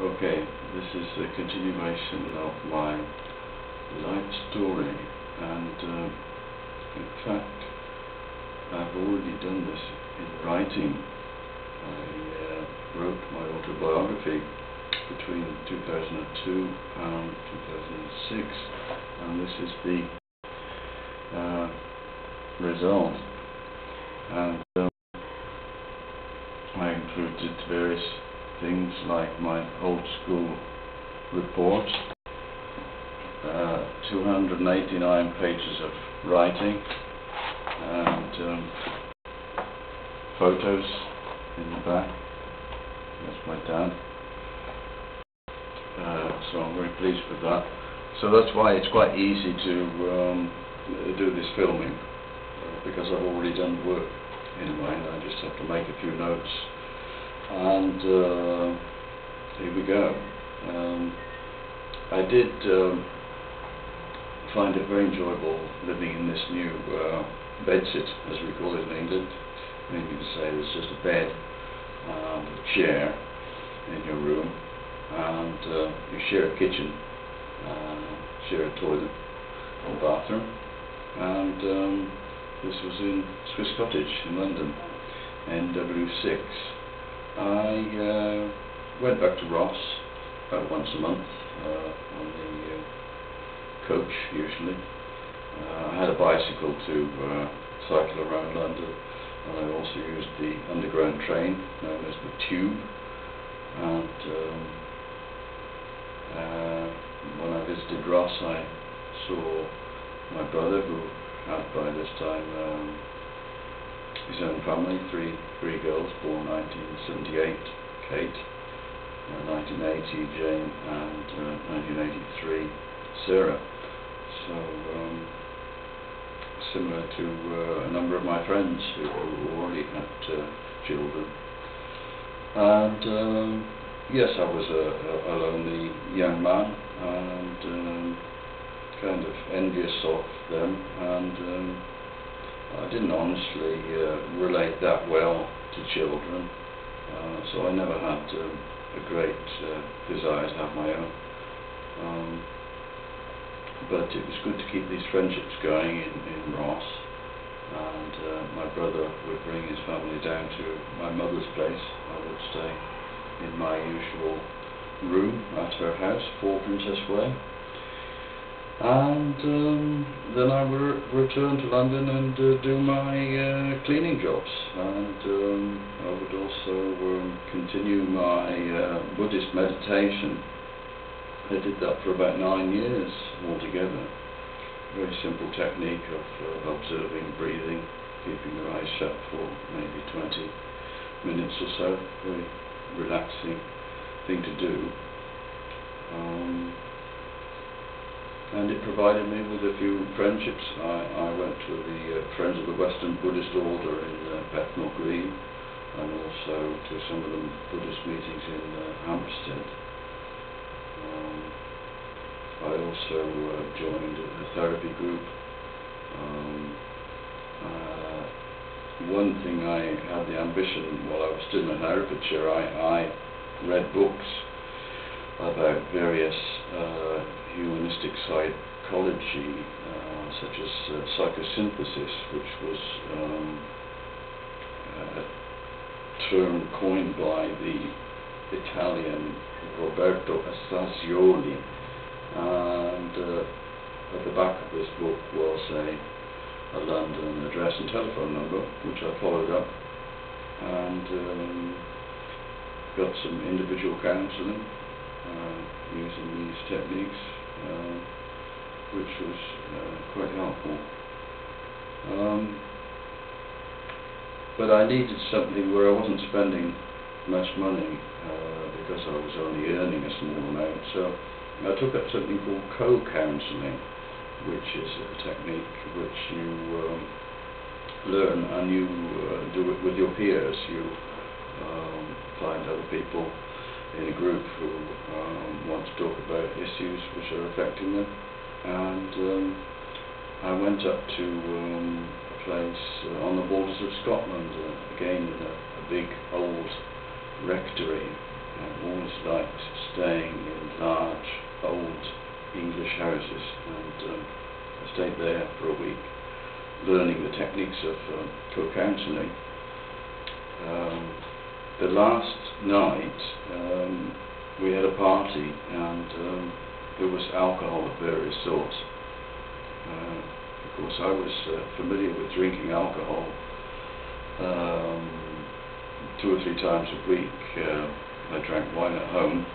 Okay, this is a continuation of my life story, and in fact I've already done this in writing. I wrote my autobiography between 2002 and 2006, and this is the result. And I included various things like my old school report, 289 pages of writing, and photos in the back. That's my dad. So I'm very pleased with that. So that's why it's quite easy to do this filming, because I've already done the work in a way, and I just have to make a few notes. And here we go. I did find it very enjoyable living in this new bedsit, as we call it in England. Meaning to say there's just a bed and a chair in your room, and you share a kitchen, share a toilet and bathroom. And this was in Swiss Cottage in London, NW6. I went back to Ross about once a month on the coach usually. I had a bicycle to cycle around London, and I also used the underground train known as the Tube. And when I visited Ross, I saw my brother, who had by this time his own family, three girls, born 1978, Kate, 1980, Jane, and 1983, Sarah. So similar to a number of my friends who already had children. And yes, I was a lonely young man, and kind of envious of them, and I didn't honestly relate that well to children, so I never had a great desire to have my own. But it was good to keep these friendships going in Ross, and my brother would bring his family down to my mother's place. I would stay in my usual room at her house, 4 Princess Way. And then I would return to London and do my cleaning jobs, and I would also continue my Buddhist meditation. I did that for about 9 years altogether. Very simple technique of observing breathing, keeping your eyes shut for maybe 20 minutes or so. Very relaxing thing to do. And it provided me with a few friendships. I went to the Friends of the Western Buddhist Order in Bethnal Green, and also to some of the Buddhist meetings in Hampstead. I also joined a therapy group. One thing I had the ambition while I was still in Herefordshire, I read books about various humanistic psychology, such as psychosynthesis, which was a term coined by the Italian Roberto Assagioli, and at the back of this book was a London address and telephone number, which I followed up, and got some individual counselling using these techniques, which was quite helpful. But I needed something where I wasn't spending much money, because I was only earning a small amount. So I took up something called co-counselling, which is a technique which you learn, and you do it with your peers. You find other people in a group who want to talk about issues which are affecting them. And I went up to a place on the borders of Scotland, again in a big old rectory I always liked staying in large, old English houses, and I stayed there for a week, learning the techniques of co-counselling. The last night we had a party, and there was alcohol of various sorts. Of course, I was familiar with drinking alcohol 2 or 3 times a week. I drank wine at home,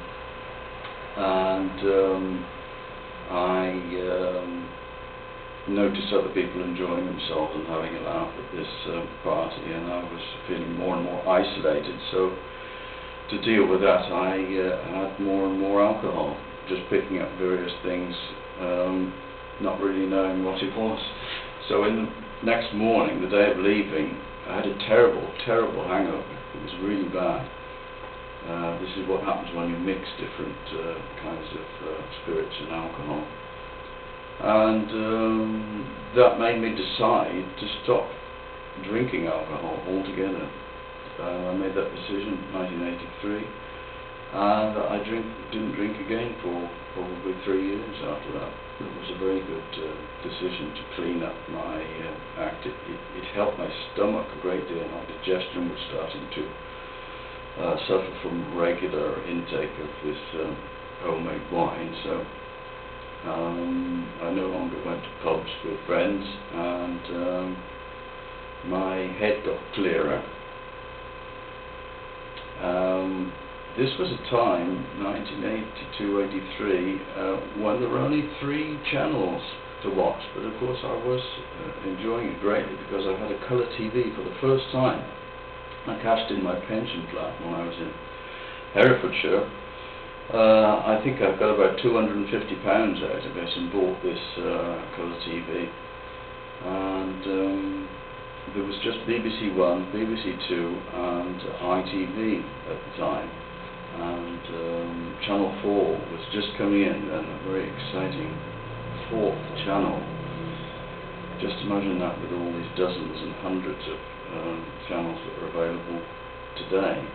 and I noticed other people enjoying themselves and having a laugh at this party, and I was feeling more and more isolated. So to deal with that, I had more and more alcohol, just picking up various things, not really knowing what it was. So in the next morning, the day of leaving, I had a terrible, terrible hangover. It was really bad. This is what happens when you mix different kinds of spirits and alcohol. And that made me decide to stop drinking alcohol altogether. I made that decision in 1983, and I didn't drink again for probably 3 years after that. It was a very good decision to clean up my act. It helped my stomach a great deal. My digestion was starting to suffer from regular intake of this homemade wine, so I no longer went to pubs with friends, and my head got clearer. This was a time, 1982-83, when there were only 3 channels to watch, but of course I was enjoying it greatly because I had a colour TV for the first time. I cashed in my pension plan when I was in Herefordshire. I think I've got about £250 out of it and bought this colour TV. And there was just BBC One, BBC Two, and ITV at the time. And Channel 4 was just coming in, and a very exciting 4th channel. Just imagine that with all these dozens and hundreds of channels that are available today.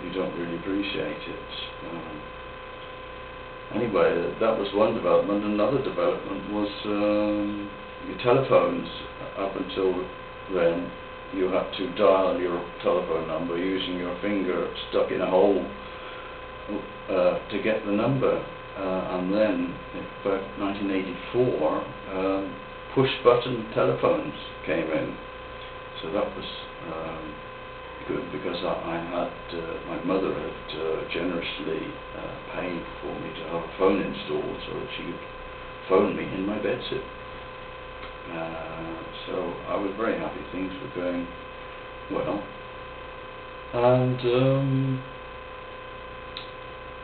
You don't really appreciate it. Anyway, that was one development. Another development was your telephones. Up until then, you had to dial your telephone number using your finger stuck in a hole to get the number. And then, about 1984, push-button telephones came in. So that was good, because I had, my mother had generously paid for me to have a phone installed so that she could phone me in my bedsit. So I was very happy things were going well. And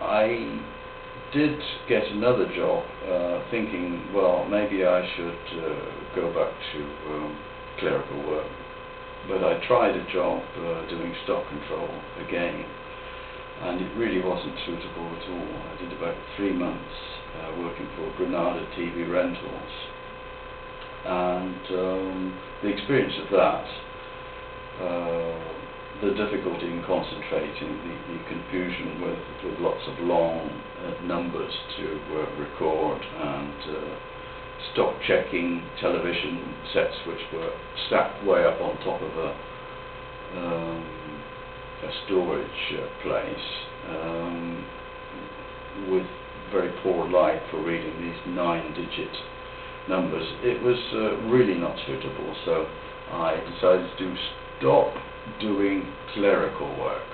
I did get another job, thinking, well, maybe I should go back to clerical work. But I tried a job doing stock control again, and it really wasn't suitable at all. I did about 3 months working for Granada TV Rentals, and the experience of that, the difficulty in concentrating, the confusion with lots of long numbers to record, and stock checking television sets which were stacked way up on top of a storage place, with very poor light for reading these 9-digit numbers. It was really not suitable, so I decided to stop doing clerical work.